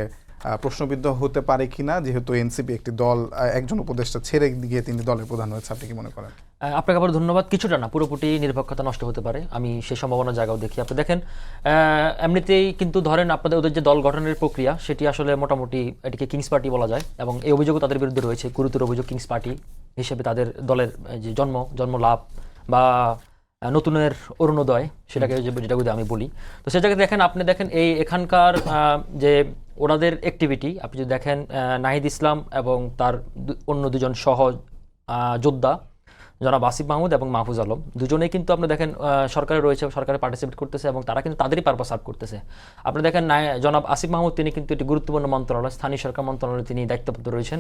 Speaker 1: প্রশ্নবিদ্ধ হতে পারে কিনা, যেহেতু এনসিপি একটি দল, একজন উপদেষ্টা ছেড়ে গিয়ে তিনি দলের প্রধান হয়েছে? আপনি কি মনে করেন?
Speaker 3: আপনাকে আবার ধন্যবাদ। কিছুটা না, পুরোপুরি নিরপেক্ষতা নষ্ট হতে পারে, আমি সেই সম্ভাবনা জায়গাও দেখি। আপনি দেখেন, এমনিতেই কিন্তু ধরেন আপনাদের ওদের যে দল গঠনের প্রক্রিয়া, সেটি আসলে মোটামুটি এটিকে কিংস পার্টি বলা যায়, এবং এই অভিযোগও তাদের বিরুদ্ধে রয়েছে, গুরুতর অভিযোগ। কিংস পার্টি হিসেবে তাদের দলের যে জন্ম লাভ বা নতুনের অরুণোদয়, সেটাকে যেটা আমি বলি, তো সে জায়গায় দেখেন, আপনি দেখেন এই এখানকার যে ওনাদের অ্যাক্টিভিটি, আপনি যদি দেখেন নাহিদ ইসলাম এবং তার অন্য দুজন সহ যোদ্ধা জনাব আসিফ মাহমুদ এবং মাহফুজ আলম, দুজনেই কিন্তু আপনি দেখেন সরকারে রয়েছে, সরকারে পার্টিসিপেট করতেছে এবং তারা কিন্তু তাদেরই পারপাস সার্ভ করতেছে। আপনি দেখেন জনাব আসিফ মাহমুদ, তিনি কিন্তু একটি গুরুত্বপূর্ণ মন্ত্রণালয়, স্থানীয় সরকার মন্ত্রণালয়ে তিনি দায়িত্বপ্রাপ্ত রয়েছেন,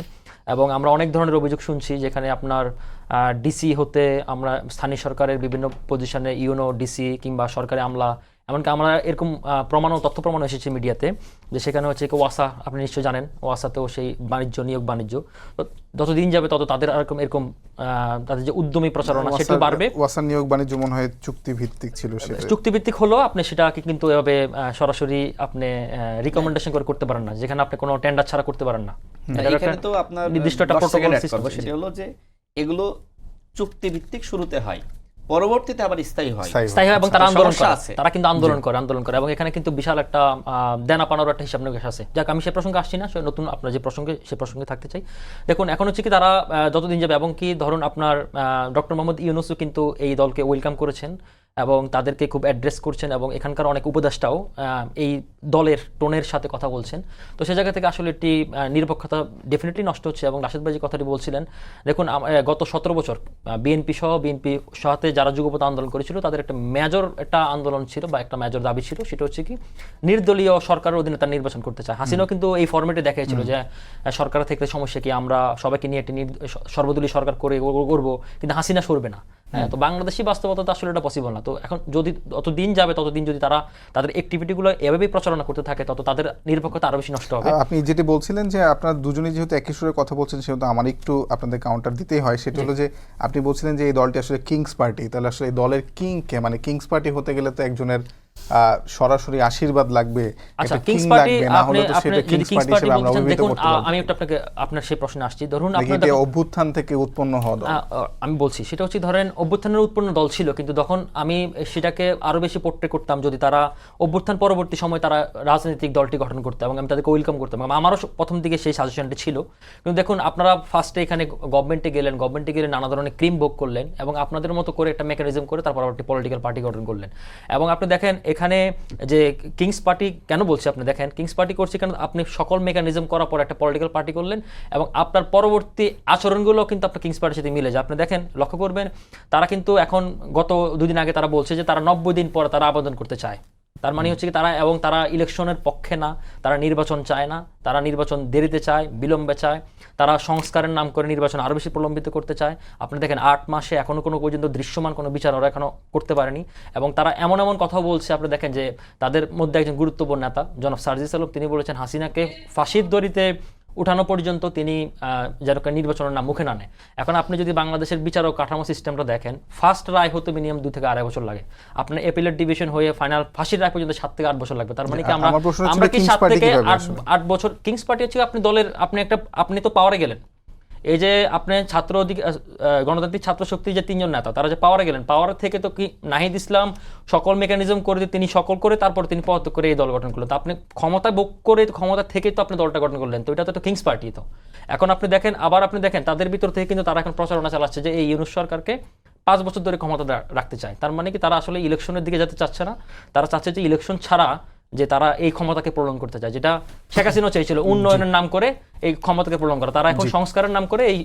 Speaker 3: এবং আমরা অনেক ধরনের অভিযোগ শুনছি যেখানে আপনার ডিসি হতে আমরা স্থানীয় সরকারের বিভিন্ন পজিশনে ইউনো ডিসি কিংবা সরকারি আমলা, এমনকি আমরা এরকম তথ্য প্রমাণ এসেছে মিডিয়াতে যে সেখানে হচ্ছে ওয়াসা, আপনি নিশ্চয়ই জানেন, ওয়াসাতেও সেই নিয়োগ বাণিজ্য, যতদিন যাবে তত তাদের এরকম তাদের যে উদ্যমী প্রচারণা সেটি বাড়বে।
Speaker 1: ওয়াসা নিয়োগ বাণিজ্য মনে হয় চুক্তিভিত্তিক ছিল,
Speaker 3: চুক্তিভিত্তিক হলো, আপনি সেটাকে কিন্তু এভাবে সরাসরি আপনি রিকমেন্ডেশন করে করতে পারেন না, যেখানে আপনি কোনো টেন্ডার ছাড়া করতে পারেন না।
Speaker 2: এখানে তো আপনার
Speaker 3: নির্দিষ্ট একটা প্রটোকল সিস্টেম,
Speaker 2: সেটা হলো যে এগুলো চুক্তিভিত্তিক শুরুতে হয়, পরবর্তীতে আবার স্থায়ী হয়
Speaker 3: এবং তারা আন্দোলন করে, তারা কিন্তু আন্দোলন করে এবং এখানে কিন্তু বিশাল একটা দেনা পাওনার একটা হিসাব নিকাশ আছে। যাক, আমি সে প্রসঙ্গে আসছি না, নতুন আপনার যে প্রসঙ্গে সে প্রসঙ্গে থাকতে চাই। দেখুন, এখন হচ্ছে কি তারা যতদিন যাবে, এবং কি ধরুন আপনার ডক্টর মোহাম্মদ ইউনূসও কিন্তু এই দলকে ওয়েলকাম করেছেন, এবং তাদেরকে খুব অ্যাড্রেস করছেন এবং এখানকার অনেক উপদেষ্টাও এই দলের টোনের সাথে কথা বলছেন। তো সে জায়গা থেকে আসলে একটি নিরপেক্ষতা ডেফিনেটলি নষ্ট হচ্ছে। এবং রাশেদ ভাই যে কথাটি বলছিলেন, দেখুন গত 17 বছর বিএনপি সাথে যারা যুগপৎ আন্দোলন করেছিল তাদের একটা আন্দোলন ছিল বা একটা মেজর দাবি ছিল, সেটা হচ্ছে কি নির্দলীয় সরকারের অধীনে তার নির্বাচন করতে চায়। হাসিনাও কিন্তু এই ফরম্যাটে দেখিয়েছিল যে সরকার থেকে সমস্যা কি, আমরা সবাইকে নিয়ে একটি সর্বদলীয় সরকার করবো, কিন্তু হাসিনা সরবে না। হ্যাঁ, তো বাংলাদেশি বাস্তবতা তো আসলে এটা পসিবল না। তো এখন যদি যত দিন যাবে ততদিন যদি তারা তাদের অ্যাক্টিভিটিগুলো এভাবেই প্রচারণা করতে থাকে, তত তাদের নিরপেক্ষতা আরো বেশি নষ্ট হবে।
Speaker 1: আপনি যেটি বলছিলেন যে আপনারা দুজনেই যেহেতু একই সুরে কথা বলছেন, সেহেতু আমার একটু আপনাদের কাউন্টার দিতেই হয়। সেটা হলো যে আপনি বলছিলেন যে এই দলটি আসলে কিংস পার্টি, তাহলে আসলে এই দলের কিংকে, মানে কিংস পার্টি হতে গেলে তো একজনের সরাসরি আশীর্বাদ লাগবে,
Speaker 3: আচ্ছা,
Speaker 1: একটা
Speaker 3: কিংস
Speaker 1: কিং
Speaker 3: পার্টি
Speaker 1: লাগবে, না হলে তো সেটা
Speaker 3: যদি
Speaker 1: কিংস
Speaker 3: কিংস
Speaker 1: পার্টি
Speaker 3: পার্টি
Speaker 1: হিসেবে আমরা
Speaker 3: বলছেন,
Speaker 1: অভিহিত
Speaker 3: দেখুন
Speaker 1: করতে পারবো।
Speaker 3: আমি একটু আপনার সেই প্রশ্নে আসছি। ধরুন
Speaker 1: নাকি
Speaker 3: আপনার
Speaker 1: এটা অভ্যুত্থান থেকে উৎপন্ন হওয়া দল?
Speaker 3: আমি বলছি সেটা হচ্ছে, ধরেন অভ্যুত্থানের উৎপন্ন দল ছিল, কিন্তু তখন আমি সেটাকে আরো বেশি পোট্রে করতাম যদি তারা অভ্যুত্থান পরবর্তী সময় তারা রাজনৈতিক দলটি গঠন করতে, এবং আমি তাদেরকে ওয়েলকাম করতাম। আমারও প্রথম দিকে সেই সাজেশনটি ছিল। কিন্তু দেখুন, আপনারা ফার্স্টে এখানে গভর্নমেন্টে গেলে নানা ধরনের ক্রিম ভোগ করলেন এবং আপনাদের মতো করে একটা মেকানিজম করে তারপর একটি পলিটিক্যাল পার্টি গঠন করলেন। এবং আপনি দেখেন এখানে যে কিংস পার্টি কেন বলছি, আপনি দেখেন কিংস পার্টি করছি কারণ আপনি সকল মেকানিজম করার পর একটা পলিটিক্যাল পার্টি করলেন এবং আপনার পরবর্তী আচরণগুলো কিন্তু আপনার কিংস পার্টির সাথে মিলে যায়। আপনি দেখেন, লক্ষ্য করবেন, তারা কিন্তু এখন গত 2 দিন আগে তারা বলছে যে তারা 90 দিন পরে তারা আবেদন করতে চায়। তার মানে হচ্ছে কি তারা ইলেকশনের পক্ষে না, তারা নির্বাচন চায় না, তারা নির্বাচন দেরিতে চায়, বিলম্বে চায়, তারা সংস্কারের নাম করে নির্বাচন আরো বেশি প্রলম্বিত করতে চায়। আপনি দেখেন 8 মাসে এখনো কোনো পর্যন্ত দৃশ্যমান কোনো বিচার ওরা এখনো করতে পারেনি। এবং তারা এমন কথা বলছে, আপনি দেখেন যে তাদের মধ্যে একজন গুরুত্বপূর্ণ নেতা জনাব সার্জিস আলম, তিনি বলেছেন হাসিনাকে ফাঁসির দড়িতে উঠানো পর্যন্ত তিনি যেন নির্বাচনের নাম মুখে না নেয়। এখন আপনি যদি বাংলাদেশের বিচার ও কাঠামো সিস্টেমটা দেখেন, ফার্স্ট রায় হতে মিনিমাম 2 থেকে 2.5 বছর লাগে। আপনার অ্যাপিলেট ডিভিশন হয়ে ফাইনাল ফাঁসির রায় পর্যন্ত 7 থেকে 8 বছর লাগবে। তার মানে কি আমরা কি 7 থেকে 8 বছর? কিংস পার্টি হচ্ছে আপনি তো পাওয়ারে গেলেন, এই যে আপনি গণতান্ত্রিক ছাত্র শক্তি যে 3 জন নেতা, তারা যে পাওয়ারে গেলেন, পাওয়ার থেকে তো কি নাহিদ ইসলাম সকল মেকানিজম করে দিয়ে তিনি তারপর তিনি পদত্যাগ করে এই দল গঠন করলেন। তো আপনি ক্ষমতা ভোগ করে ক্ষমতা থেকে তো আপনি দলটা গঠন করলেন, তো এটা তো কিংস পার্টি। তো এখন আপনি দেখেন তাদের ভিতর থেকে কিন্তু তারা এখন প্রচারণা চালাচ্ছে যে এই ইউনূস সরকারকে 5 বছর ধরে ক্ষমতা রাখতে চায়। তার মানে কি তারা আসলে ইলেকশনের দিকে যেতে চাচ্ছে না, তারা চাচ্ছে যে ইলেকশন ছাড়া যে তারা এই ক্ষমতাকে প্রলং করতে চায়, যেটা শেখ হাসিনা চেয়েছিল উন্নয়নের নাম করে এই ক্ষমতাকে প্রলং করা। তারা এখন সংস্কারের নাম করে এই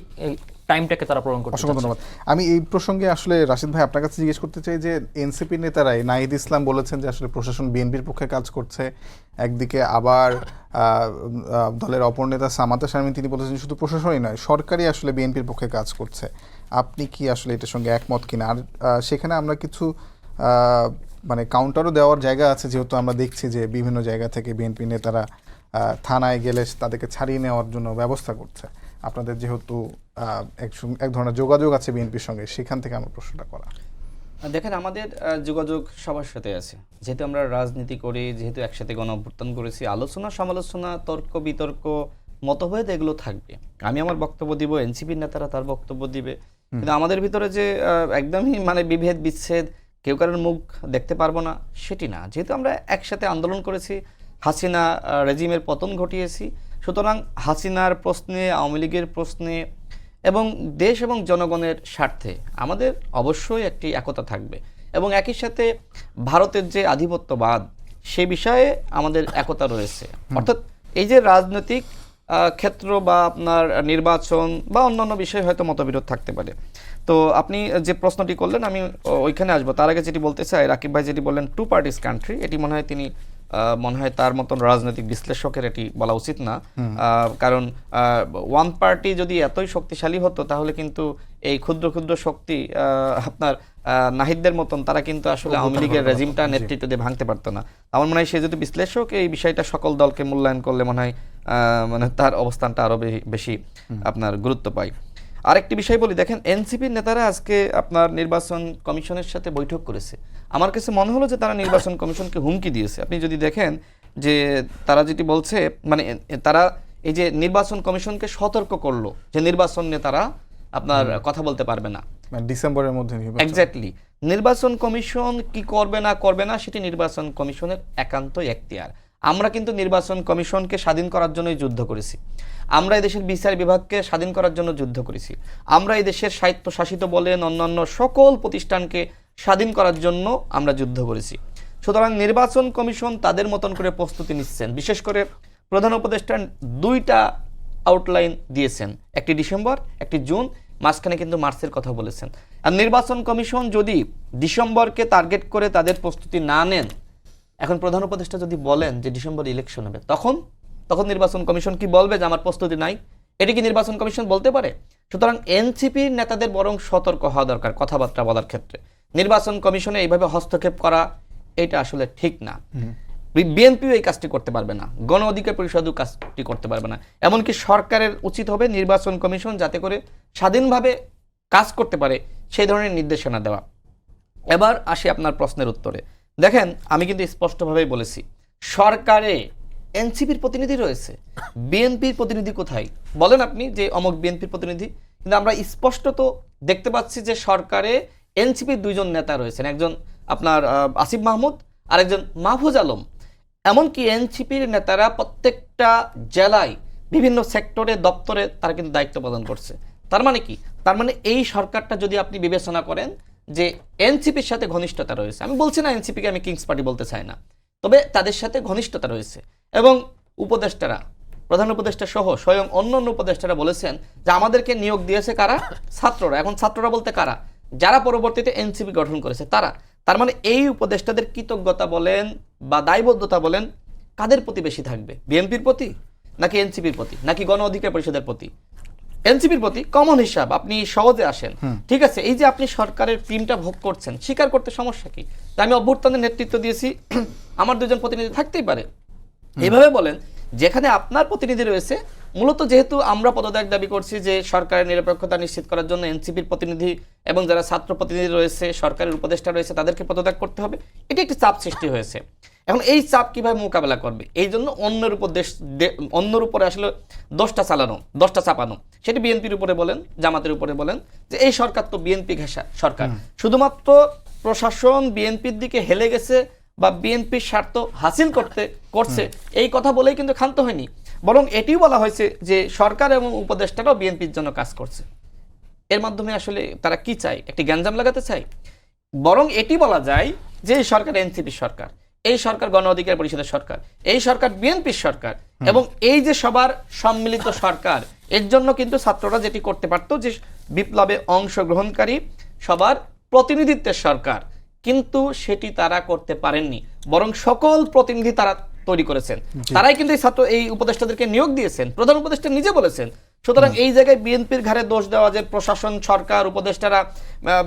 Speaker 3: টাইমটাকে তারা প্রলং করতে চায়।
Speaker 1: ধন্যবাদ। আমি এই প্রসঙ্গে আসলে রাশিদ ভাই আপনার কাছে জিজ্ঞেস করতে চাই যে এনসিপি নেতারাই, নাহিদ ইসলাম বলেছেন যে আসলে প্রশাসন বিএনপির পক্ষে কাজ করছে, একদিকে আবার দলের অপর নেতা সামাতা শারমিন তিনি বলেছেন শুধু প্রশাসনই নয় সরকারই আসলে বিএনপির পক্ষে কাজ করছে। আপনি কি আসলে এটার সঙ্গে একমত কিনা? আর সেখানে আমরা কিছু মানে কাউন্টারও দেওয়ার জায়গা আছে, যেহেতু আমরা দেখছি যে বিভিন্ন জায়গা থেকে বিএনপি নেতারা থানায় গেলে তাদেরকে ছাড়িয়ে নেওয়ার জন্য ব্যবস্থা করছে। আপনাদের যেহেতু এক ধরনের যোগাযোগ আছে বিএনপির সঙ্গে, সেখান থেকে আমার প্রশ্নটা করা।
Speaker 2: দেখেন, আমাদের যোগাযোগ সবার সাথে আছে, যেহেতু আমরা রাজনীতি করি, যেহেতু একসাথে গণ অভ্যুত্থান করেছি, আলোচনা সমালোচনা, তর্ক বিতর্ক, মতভেদ এগুলো থাকবে। আমি আমার বক্তব্য দিব, এনসিপির নেতারা তার বক্তব্য দিবে, কিন্তু আমাদের ভিতরে যে একদমই মানে বিভেদ বিচ্ছেদ, কেউ কারোর মুখ দেখতে পারবো না সেটি না। যেহেতু আমরা একসাথে আন্দোলন করেছি, হাসিনা রেজিমের পতন ঘটিয়েছি, সুতরাং হাসিনার প্রশ্নে, আওয়ামী লীগের প্রশ্নে এবং দেশ এবং জনগণের স্বার্থে আমাদের অবশ্যই একটি একতা থাকবে। এবং একই সাথে ভারতের যে আধিপত্যবাদ, সে বিষয়ে আমাদের একতা রয়েছে। অর্থাৎ এই যে রাজনৈতিক ক্ষেত্র বা আপনার নির্বাচন বা অন্যান্য বিষয়ে হয়তো মতবিরোধ থাকতে পারে। তো আপনি যে প্রশ্নটি করলেন আমি ওইখানে আসবো। তার আগে যেটি বলতে চাই, রাকিব ভাই যেটি বললেন 2 পার্টিস কান্ট্রি, এটি মনে হয় তার মতন রাজনৈতিক বিশ্লেষকের এটি বলা উচিত না। কারণ 1 পার্টি যদি এতই শক্তিশালী হতো, তাহলে কিন্তু এই ক্ষুদ্র ক্ষুদ্র শক্তি আপনার নাহিদদের মতন তারা কিন্তু আসলে আওয়ামী লীগের রেজিমটা নেতৃত্ব দিয়ে ভাঙতে পারতো না। আমার মনে হয় সে যদি বিশ্লেষক, এই বিষয়টা সকল দলকে মূল্যায়ন করলে মনে হয় মানে তার অবস্থানটা আরো বেশি আপনার গুরুত্ব পায়। আরেকটি বিষয় বলি, দেখেন এনসিপির নেতারা আজকে আপনার নির্বাচন কমিশনের সাথে বৈঠক করেছে। আমার কাছে মনে হলো যে তারা নির্বাচন কমিশনকে হুমকি দিয়েছে। আপনি যদি দেখেন যে তারা যেটি বলছে, মানে তারা এই যে নির্বাচন কমিশনকে সতর্ক করলো যে নির্বাচন নিয়ে তারা আপনার কথা বলতে পারবে না
Speaker 1: ডিসেম্বরের মধ্যে।
Speaker 2: এক্স্যাক্টলি, নির্বাচন কমিশন কি করবে না সেটি নির্বাচন কমিশনের একান্ত এখতিয়ার। আমরা কিন্তু নির্বাচন কমিশনকে স্বাধীন করার জন্যই যুদ্ধ করেছি, আমরা এই দেশের বিচার বিভাগকে স্বাধীন করার জন্য যুদ্ধ করেছি, আমরা এই দেশের স্বায়ত্তশাসিত বলেন অন্যান্য সকল প্রতিষ্ঠানকে স্বাধীন করার জন্য আমরা যুদ্ধ করেছি। সুতরাং নির্বাচন কমিশন তাদের মতন করে প্রস্তুতি নিচ্ছেন। বিশেষ করে প্রধান উপদেষ্টা 2টা আউটলাইন দিয়েছেন, একটি ডিসেম্বর, একটি জুন, মাঝখানে কিন্তু মার্চের কথা বলেছেন। আর নির্বাচন কমিশন যদি ডিসেম্বরকে টার্গেট করে তাদের প্রস্তুতি না নেন, এখন প্রধান উপদেষ্টা যদি বলেন যে ডিসেম্বর ইলেকশন হবে, তখন নির্বাচন কমিশন কি বলবে যে আমার প্রস্তুতি নাই? এটি কি নির্বাচন কমিশন বলতে পারে? সুতরাং এনসিপির নেতাদের বরং সতর্ক হওয়া দরকার কথাবার্তা বলার ক্ষেত্রে। নির্বাচন কমিশনে এইভাবে হস্তক্ষেপ করা এটা আসলে ঠিক না। বিএনপিও এই কাজটি করতে পারবে না, গণ অধিকার পরিষদও কাজটি করতে পারবে না। এমনকি সরকারের উচিত হবে নির্বাচন কমিশন যাতে করে স্বাধীনভাবে কাজ করতে পারে সেই ধরনের নির্দেশনা দেওয়া। এবার আসি আপনার প্রশ্নের উত্তরে। দেখেন, আমি কিন্তু স্পষ্টভাবেই বলেছি, সরকারে এনসিপির প্রতিনিধি রয়েছে, বিএনপির প্রতিনিধি কোথায় বলেন আপনি যে অমুক বিএনপির প্রতিনিধি? কিন্তু আমরা স্পষ্ট তো দেখতে পাচ্ছি যে সরকারে এনসিপির 2জন নেতা রয়েছেন, একজন আপনার আসিফ মাহমুদ আর একজন মাহফুজ আলম। এমনকি এনসিপির নেতারা প্রত্যেকটা জেলায় বিভিন্ন সেক্টরে দপ্তরে তারা কিন্তু দায়িত্ব পালন করছে। তার মানে কি? তার মানে এই সরকারটা যদি আপনি বিবেচনা করেন যে এনসিপির সাথে ঘনিষ্ঠতা রয়েছে, আমি বলছি না এনসিপিকে আমি কিংস পার্টি বলতে চাই না, তবে তাদের সাথে ঘনিষ্ঠতা রয়েছে। এবং উপদেষ্টারা, প্রধান উপদেষ্টা সহ স্বয়ং অন্য উপদেষ্টারা বলেছেন যে আমাদেরকে নিয়োগ দিয়েছে কারা? ছাত্ররা। এখন ছাত্ররা বলতে কারা? যারা পরবর্তীতে এনসিপি গঠন করেছে তারা। তার মানে এই উপদেষ্টাদের কৃতজ্ঞতা বলেন বা দায়বদ্ধতা বলেন কাদের প্রতি বেশি থাকবে? বিএনপির প্রতি নাকি এনসিপির প্রতি নাকি গণ অধিকার পরিষদের প্রতি? এনসিপির প্রতি। কমন হিসাব, আপনি সহজে আসেন। ঠিক আছে, এই যে আপনি সরকারের ক্রিমটা ভোগ করছেন, স্বীকার করতে সমস্যা কি? আমি অভ্যুত্থানের নেতৃত্ব দিয়েছি, আমার 2জন প্রতিনিধি থাকতেই পারে। এইভাবে বলেন, যেখানে আপনার প্রতিনিধি রয়েছে, মূলত যেহেতু আমরা পদত্যাগ দাবি করছি যে সরকারের নিরপেক্ষতা নিশ্চিত করার জন্য এনসিপির প্রতিনিধি এবং যারা ছাত্র প্রতিনিধি রয়েছে, সরকারের উপদেষ্টা রয়েছে, তাদেরকে পদত্যাগ করতে হবে। এটি একটি চাপ সৃষ্টি হয়েছে। এখন এই চাপ কিভাবে মোকাবেলা করবে? এই জন্য অন্যের উপরে আসলে দশটা চাপানো, সেটি বিএনপির উপরে বলেন, জামাতের উপরে বলেন যে এই সরকার তো বিএনপি ঘেঁষা সরকার, শুধুমাত্র প্রশাসন বিএনপির দিকে হেলে গেছে বা বিএনপির স্বার্থ হাসিল করছে এই কথা বলেই কিন্তু ক্ষান্ত হয়নি, বরং এটিও বলা হয়েছে যে সরকার এবং উপদেষ্টারাও বিএনপির জন্য কাজ করছে। এর মাধ্যমে আসলে তারা কি চায়? একটি গ্যাঞ্জাম লাগাতে চায়? বরং এটি বলা যায় যে এই সরকার এনসিপির সরকার, এই সরকার গণ অধিকার পরিষদের সরকার, এই সরকার বিএনপির সরকার, এবং এই যে সবার সম্মিলিত সরকার, এর জন্য কিন্তু ছাত্ররা যেটি করতে পারতো যে বিপ্লবে অংশগ্রহণকারী সবার প্রতিনিধিত্বের সরকার, কিন্তু সেটি তারা করতে পারেননি। বরং সকল প্রতিনিধি তারা তৈরি করেছেন, তারাই কিন্তু এই উপদেষ্টাদেরকে নিয়োগ দিয়েছেন, প্রধান উপদেষ্টা নিজে বলেছেন। সুতরাং এই জায়গায় বিএনপির ঘাড়ে দোষ দেওয়া যে প্রশাসন, সরকার, উপদেষ্টারা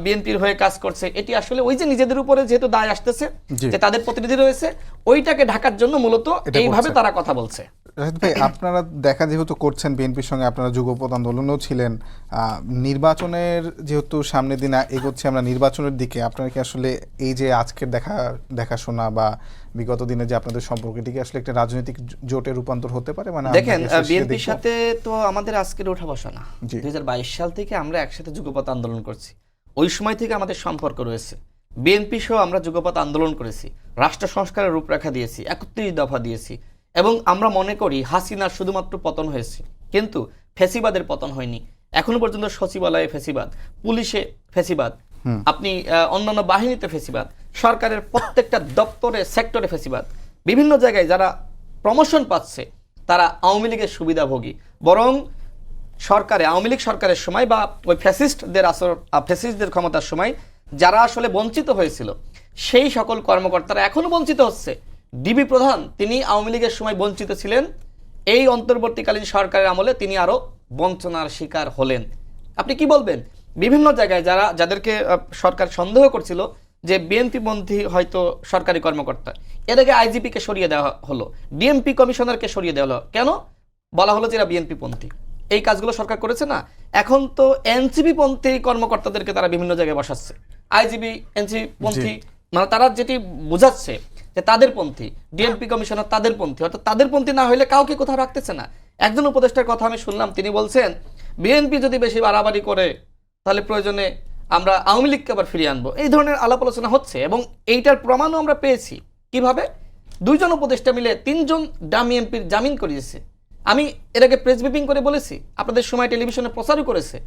Speaker 2: বিএনপির হয়ে কাজ করছে, এটি আসলে ওই যে নিজেদের উপরে যেহেতু দায় আসতেছে যে তাদের প্রতিনিধি রয়েছে, ওইটাকে ঢাকার জন্য মূলত এইভাবে তারা কথা বলছে।
Speaker 1: রাশিদ ভাই, আপনারা দেখা যেহেতু করছেন বিএনপির সঙ্গে, আপনারা যুগপৎ আন্দোলনেও ছিলেন, নির্বাচনের যেহেতু সামনের দিন এগোচ্ছে আমরা নির্বাচনের দিকে, আপনারা কি আসলে এই যে আজকের দেখাশোনা বা বিগত দিনে যে আপনাদের সম্পর্ক, এটি কি আসলে একটা রাজনৈতিক জোটে রূপান্তর হতে পারে? মানে
Speaker 2: দেখেন, বিএনপির সাথে তো আমাদের আজকের ওঠা বসা না, 2022 সাল থেকে আমরা একসাথে যুগপৎ আন্দোলন করছি, ওই সময় থেকে আমাদের সম্পর্ক রয়েছে। বিএনপি সহ আমরা যুগপৎ আন্দোলন করেছি, রাষ্ট্র সংস্কারের রূপরেখা দিয়েছি, 31 দফা দিয়েছি, এবং আমরা মনে করি হাসিনার শুধুমাত্র পতন হয়েছে, কিন্তু ফ্যাসিবাদের পতন হয়নি। এখনো পর্যন্ত সচিবালয়ে ফ্যাসিবাদ, পুলিশে ফ্যাসিবাদ, আপনি অন্যান্য বাহিনীতে ফ্যাসিবাদ, সরকারের প্রত্যেকটা দপ্তরে সেক্টরে ফ্যাসিবাদ, বিভিন্ন জায়গায় যারা প্রমোশন পাচ্ছে তারা আওয়ামী লীগের সুবিধাভোগী। বরং আওয়ামী লীগ সরকারের সময় বা ওই ফ্যাসিস্টদের ক্ষমতার সময় যারা আসলে বঞ্চিত হয়েছিল, সেই সকল কর্মকর্তারা এখনো বঞ্চিত হচ্ছে। ডিবি প্রধান, তিনি আওয়ামী লীগের সময় বঞ্চিত ছিলেন, এই অন্তর্বর্তীকালীন সরকারের আমলে তিনি আরো বঞ্চনার শিকার হলেন। আপনি কি বলবেন? বিভিন্ন জায়গায় যাদেরকে সরকার সন্দেহ করছিল যে বিএনপি পন্থী হয়তো সরকারি কর্মকর্তা, এর আগে আইজিপিকে সরিয়ে দেওয়া হলো, ডিএমপি কমিশনারকে সরিয়ে দেওয়া হলো, কেন? বলা হলো যে এরা বিএনপি পন্থী। এই কাজগুলো সরকার করেছে না? এখন তো এনসিপি পন্থী কর্মকর্তাদেরকে তারা বিভিন্ন জায়গায় বসাচ্ছে, আইজিপি এনসিপি পন্থী, মানে তারা যেটি বোঝাচ্ছে যে তাদের পন্থী, ডিএমপি কমিশনার তাদের পন্থী, অর্থাৎ তাদের পন্থী না হলে কাউকে কোথাও রাখতেছে না। একজন উপদেষ্টার কথা আমি শুনলাম, তিনি বলছেন বিএনপি যদি বেশি বাড়াবাড়ি করে তাহলে প্রয়োজনে আমরা আওয়ামী লীগকে আবার ফিরিয়ে আনবো। এই ধরনের আলাপ আলোচনা হচ্ছে, এবং এইটার প্রমাণও আমরা পেয়েছি। কিভাবে? 2 জন উপদেষ্টা মিলে 3 জন ডামি এমপির জামিন করিয়েছে। আমি এর আগে প্রেস ব্রিফিং করে বলেছি, আপনাদের সময় টেলিভিশনে প্রচারও করেছে।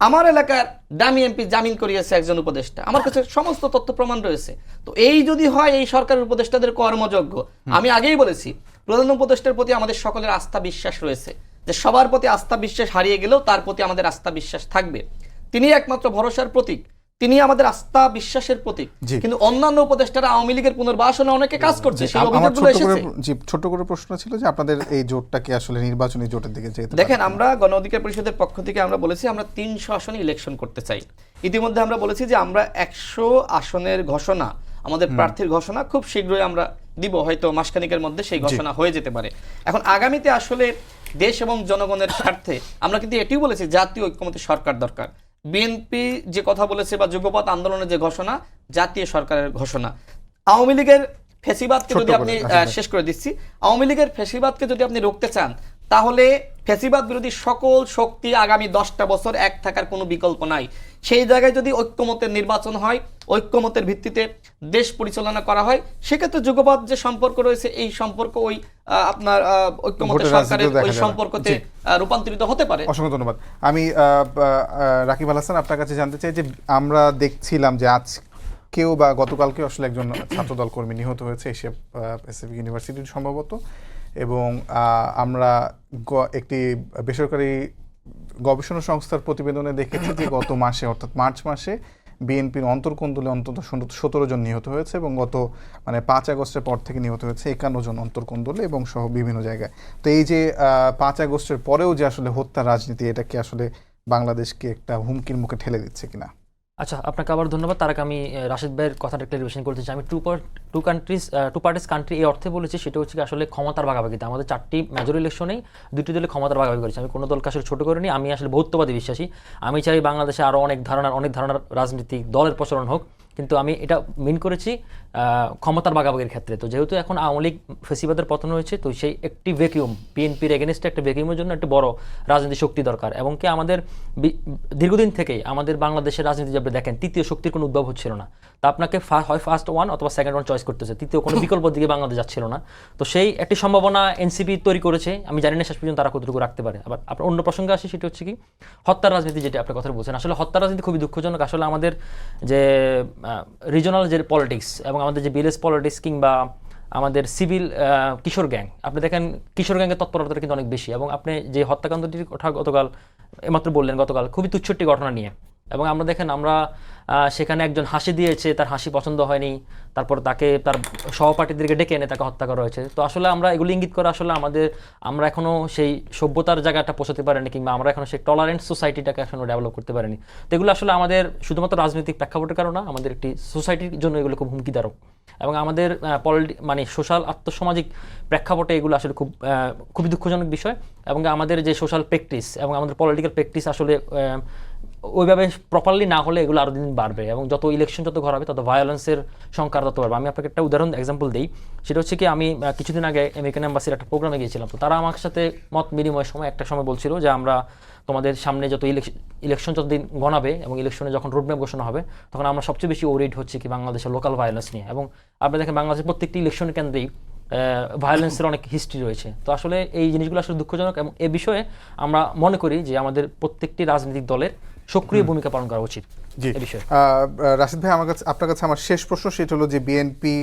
Speaker 2: আমার এলাকার দামি এমপি জামিন করিয়েছে একজন উপদেষ্টা, আমার কাছে সমস্ত তথ্য প্রমাণ রয়েছে। তো এই যদি হয় এই সরকারের উপদেষ্টাদের কর্মযোগ্য, আমি আগেই বলেছি প্রধান উপদেষ্টার প্রতি আমাদের সকলের আস্থা বিশ্বাস রয়েছে, যে সবার প্রতি আস্থা বিশ্বাস হারিয়ে গেলেও তার প্রতি আমাদের আস্থা বিশ্বাস থাকবে। তিনি একমাত্র ভরসার প্রতীক, তিনি আমাদের আস্থা বিশ্বাসের প্রতীক।
Speaker 1: জি।
Speaker 2: কিন্তু অন্যান্য উপদেষ্টারা আওয়ামী লীগের পুনর্বাসনে অনেকে কাজ করছে, সেই
Speaker 1: আমার
Speaker 2: অভিযোগগুলো এসেছে।
Speaker 1: ছোট করে প্রশ্ন ছিল যে আপনাদের এই জোটটা কি আসলে নির্বাচনী জোটের দিকে যেতে
Speaker 2: দেখেন, আমরা গণ অধিকার পরিষদের পক্ষ থেকে আমরা বলেছি আমরা 300 আসনে ইলেকশন করতে চাই। ইতিমধ্যে আমরা বলেছি যে আমরা 100 আসনের ঘোষণা, আমাদের প্রার্থীর ঘোষণা খুব শীঘ্রই আমরা দিব, হয়তো মাসখানেকের মধ্যে সেই ঘোষণা হয়ে যেতে পারে। এখন আগামীতে আসলে দেশ এবং জনগণের স্বার্থে আমরা কিন্তু এটিও বলেছি জাতীয় ঐক্যমত্য সরকার দরকার। বিএনপি যে কথা বলেছে বা যুগপৎ আন্দোলনের যে ঘোষণা, জাতীয় সরকারের ঘোষণা। আওয়ামী লীগের ফ্যাসিবাদকে যদি আপনি শেষ করে দিচ্ছি, আওয়ামী লীগের ফ্যাসিবাদকে যদি আপনি রুখতে চান, তাহলে ফ্যাসিবাদ বিরোধী সকল শক্তি আগামী 10টা বছর এক থাকার কোনো বিকল্প নাই। সেই জায়গায় যদি ঐক্যমতের নির্বাচন হয়, ঐক্যমতের ভিত্তিতে দেশ পরিচালনা করা হয়, সেক্ষেত্রে যুগপৎ যে সম্পর্ক রয়েছে এই সম্পর্ক ওই আপনার ঐক্যমতের সরকারের ওই সম্পর্কতে রূপান্তরিত হতে পারে।
Speaker 1: অসংখ্য ধন্যবাদ। আমি রাকিব আল হাসান আপনার কাছে জানতে চাই যে আমরা দেখছিলাম যে আজকেও বা গতকালকে আসলে একজন ছাত্রদল কর্মী নিহত হয়েছে এশিয়া প্যাসিফিক ইউনিভার্সিটির সম্ভবত, এবং আমরা একটি বেসরকারি গবেষণা সংস্থার প্রতিবেদনে দেখেছি যে গত মাসে অর্থাৎ মার্চ মাসে বিএনপির অন্তর্কোন্দলে অন্তত 17 জন নিহত হয়েছে, এবং গত 5 আগস্টের পর থেকে নিহত হয়েছে 51 জন অন্তর্কোন্দলে এবং সহ বিভিন্ন জায়গায়। তো এই যে 5 আগস্টের পরেও যে আসলে হত্যা রাজনীতি, এটা কি আসলে বাংলাদেশকে একটা হুমকির মুখে ঠেলে দিচ্ছে কিনা?
Speaker 3: আচ্ছা, আপনাকে আবার ধন্যবাদ। তার আগে আমি রাশিদ ভাইয়ের কথাটা ক্লারিফিকেশন করতে চাই। আমি টু পার্টিস কান্ট্রি এই অর্থে বলেছি, সেটা হচ্ছে আসলে ক্ষমতার ভাগাভাগিতে। আমাদের 4টি মেজর ইলেকশনেই 2টি দলে ক্ষমতার ভাগাভাগি করেছে। আমি কোনো দলকে আসলে ছোট করিনি, আমি আসলে বহুত্ববাদী বিশ্বাসী। আমি চাই বাংলাদেশে আরও অনেক ধারণার রাজনীতিক দলের প্রচলন হোক, কিন্তু আমি এটা মিন করেছি ক্ষমতার ভাগাভাগির ক্ষেত্রে। তো যেহেতু এখন আওয়ামী লীগ ফেসিবাদের পতন হয়েছে, তো সেই একটি ভ্যাকিউম, বিএনপির এগেনস্টে একটা ভ্যাকিউমের জন্য একটি বড় রাজনৈতিক শক্তি দরকার। এবং কি আমাদের দীর্ঘদিন থেকেই আমাদের বাংলাদেশের রাজনীতি যদি দেখেন, তৃতীয় শক্তির কোনো উদ্ভব হচ্ছিল না। তা আপনাকে হয় ফার্স্ট ওয়ান অথবা সেকেন্ড ওয়ান চয়েস করতেছে, তৃতীয় কোনো বিকল্প দিকে বাংলাদেশ যাচ্ছিল না। তো সেই একটি সম্ভাবনা এনসিপি তৈরি করেছে। আমি জানি না শেষ পর্যন্ত তারা কতটুকু রাখতে পারে। আবার আপনার অন্য প্রসঙ্গে আসি, সেটা হচ্ছে কি হত্যার রাজনীতি, যেটা আপনার কথা বলছেন। আসলে হত্যার রাজনীতি খুবই দুঃখজনক। আসলে আমাদের যে রিজনাল যে পলিটিক্স এবং আমাদের যে ভিলেজ পলিটিক্স কিংবা আমাদের সিভিল কিশোর গ্যাং, আপনি দেখেন কিশোর গ্যাংয়ের তৎপরতা কিন্তু অনেক বেশি। এবং আপনি যে হত্যাকাণ্ডটির কথা গতকাল এমাত্র বললেন, গতকাল খুবই তুচ্ছ একটি ঘটনা নিয়ে, এবং আমরা দেখেন আমরা সেখানে একজন হাসি দিয়েছে, তার হাসি পছন্দ হয়নি, তারপর তাকে তার সহপাঠীদেরকে ডেকে এনে তাকে হত্যা করা হয়েছে। তো আসলে আমরা এগুলো ইঙ্গিত করে আসলে আমরা এখনও সেই সভ্যতার জায়গাটা পৌঁছাতে পারিনি, কিংবা আমরা এখনও সেই টলারেন্ট সোসাইটিটাকে এখনও ডেভেলপ করতে পারিনি। তো এগুলো আসলে আমাদের শুধুমাত্র রাজনৈতিক প্রেক্ষাপটের কারণে না, আমাদের একটি সোসাইটির জন্য এগুলো খুব হুমকিদারক। এবং আমাদের সোশ্যাল আর্থসামাজিক প্রেক্ষাপটে এগুলো আসলে খুবই দুঃখজনক বিষয়। এবং আমাদের যে সোশ্যাল প্র্যাকটিস এবং আমাদের পলিটিক্যাল প্র্যাকটিস আসলে ওইভাবে প্রপারলি না হলে এগুলো আরও দিন বাড়বে, এবং যত ইলেকশন যত ঘর হবে তত ভায়োলেন্সের সংখ্যা তত বাড়বে। আমি আপনাকে একটা এক্সাম্পল দিই। সেটা হচ্ছে কি, আমি কিছুদিন আগে আমেরিকান এম্বাসির একটা প্রোগ্রামে গিয়েছিলাম। তো তারা আমার সাথে মত বিনিময়ের সময় একটা সময় বলছিল যে আমরা তোমাদের সামনে যত ইলেকশন যতদিন গণাবে এবং ইলেকশনে যখন রোডম্যাপ ঘোষণা হবে, তখন আমরা সবচেয়ে বেশি ওরিড হচ্ছে কি বাংলাদেশের লোকাল ভায়োলেন্স নিয়ে। এবং আপনি দেখেন বাংলাদেশের প্রত্যেকটি ইলেকশন কেন্দ্রেই ভায়োলেন্সের অনেক হিস্ট্রি রয়েছে। তো আসলে এই জিনিসগুলো আসলে দুঃখজনক, এবং এ বিষয়ে আমরা মনে করি যে আমাদের প্রত্যেকটি রাজনৈতিক দলের সক্রিয় ভূমিকা পালন করা উচিত।
Speaker 1: জি,
Speaker 3: এই বিষয়ে
Speaker 1: রাশিদ ভাই, আপনার কাছে আমার শেষ প্রশ্ন, সেটা হলো যে বিএনপি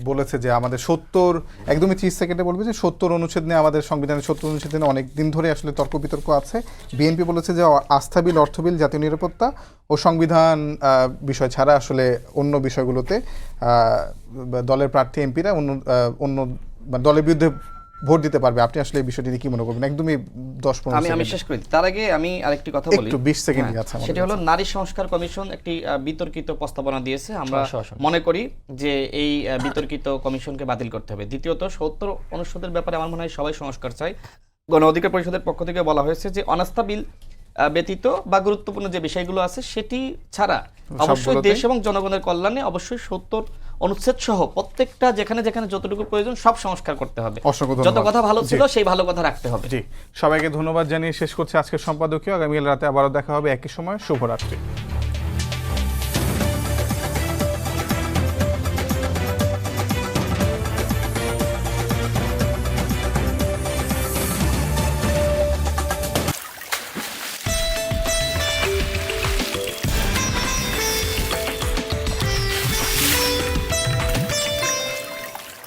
Speaker 1: বলেছে যে আমাদের 70 একদমই 30 সেকেন্ডে বলবে যে 70 অনুচ্ছেদ নিয়ে, আমাদের সংবিধানের 70 অনুচ্ছেদ নিয়ে অনেক দিন ধরে আসলে তর্ক বিতর্ক আছে। বিএনপি বলেছে যে আস্থা বিল, অর্থ বিল, জাতীয় নিরাপত্তা ও সংবিধান বিষয় ছাড়া আসলে অন্য বিষয়গুলোতে দলের প্রার্থী এমপিরা অন্য দলের বিরুদ্ধে ভোট দিতে পারবে। আপনি আসলে এই বিষয়টি নিয়ে কি মনে করবেন? একদমই 10-15
Speaker 2: আমি শেষ করি। তার আগে আমি আরেকটি কথা বলি,
Speaker 1: একটু 20 সেকেন্ড আছে।
Speaker 2: সেটা হলো নারী সংস্কার কমিশন একটি বিতর্কিত প্রস্তাবনা দিয়েছে। আমরা মনে করি যে এই বিতর্কিত কমিশনকে বাতিল করতে হবে। দ্বিতীয়ত 70 অনুচ্ছেদের ব্যাপারে আমার মনে হয় সবাই সংস্কার চাই। গণ অধিকার পরিষদের পক্ষ থেকে বলা হয়েছে যে অনাস্থা বিল ব্যতীত বা গুরুত্বপূর্ণ যে বিষয়গুলো আছে সেটি ছাড়া অবশ্যই দেশ এবং জনগণের কল্যাণে অবশ্যই 70 অনুচ্ছেদ সহ প্রত্যেকটা যেখানে যেখানে যতটুকু প্রয়োজন সব সংস্কার করতে হবে। যত কথা ভালো ছিল সেই ভালো কথা রাখতে হবে।
Speaker 1: জি, সবাইকে ধন্যবাদ জানিয়ে শেষ করছি আজকের সম্পাদকীয়। আগামীকাল রাতে আবারও দেখা হবে একই সময়। শুভরাত্রি।